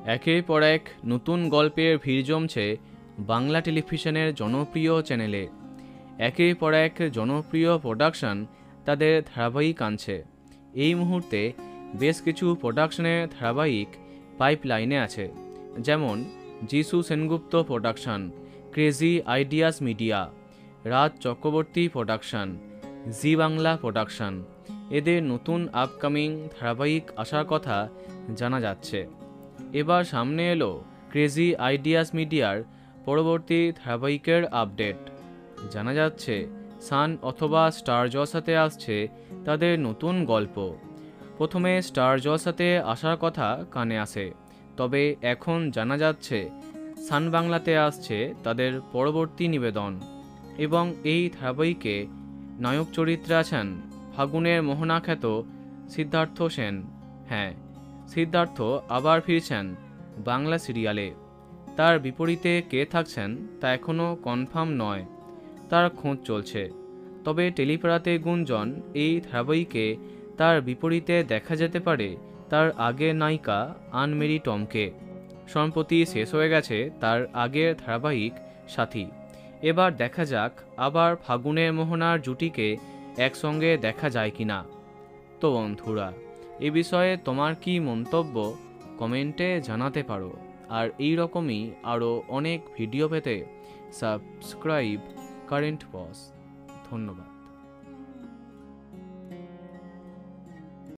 একের পর এক নতুন গল্পের ভিড় জমছে বাংলা টেলিভিশনের জনপ্রিয় চ্যানেলে। একের পর এক জনপ্রিয় প্রোডাকশন তাদের ধারাবাহিক আনছে। এই মুহূর্তে বেশ কিছু প্রোডাকশনের ধারাবাহিক পাইপলাইনে আছে, যেমন Jisshu Sengupta production, crazy ideas media, Raj Chakraborty production, Zee Bangla production. এদের নতুন আপকামিং ধারাবাহিক আসার কথা জানা যাচ্ছে। এবার সামনে এলো ক্রেজি আইডিয়াস মিডিয়ার পরবর্তী ধারাবাহিকের আপডেট। জানা যাচ্ছে সান অথবা স্টার জলসাতে আসছে তাদের নতুন গল্প। প্রথমে স্টার জলসাতে আসার কথা কানে আসে, তবে এখন জানা যাচ্ছে সান বাংলাতে আসছে তাদের পরবর্তী নিবেদন। এবং এই ধারাবাহিকে নায়ক চরিত্রে আছেন ফাগুনের মোহনা খ্যাত সিদ্ধার্থ সেন। হ্যাঁ, সিদ্ধার্থ আবার ফিরছেন বাংলা সিরিয়ালে। তার বিপরীতে কে থাকছেন তা এখনও কনফার্ম নয়, তার খোঁজ চলছে। তবে টেলিপাড়াতে গুঞ্জন এই ধারাবাহিকে তার বিপরীতে দেখা যেতে পারে তার আগের নায়িকা আনমেরি টমকে। সম্প্রতি শেষ হয়ে গেছে তার আগের ধারাবাহিক সাথী। এবার দেখা যাক আবার ফাগুনের মোহনার জুটিকে একসঙ্গে দেখা যায় কিনা। তো বন্ধুরা, এ বিষয়ে তোমার কি মন্তব্য কমেন্টে জানাতে পারো। আর এই রকমই আরও অনেক ভিডিও পেতে সাবস্ক্রাইব কারেন্ট বস। ধন্যবাদ।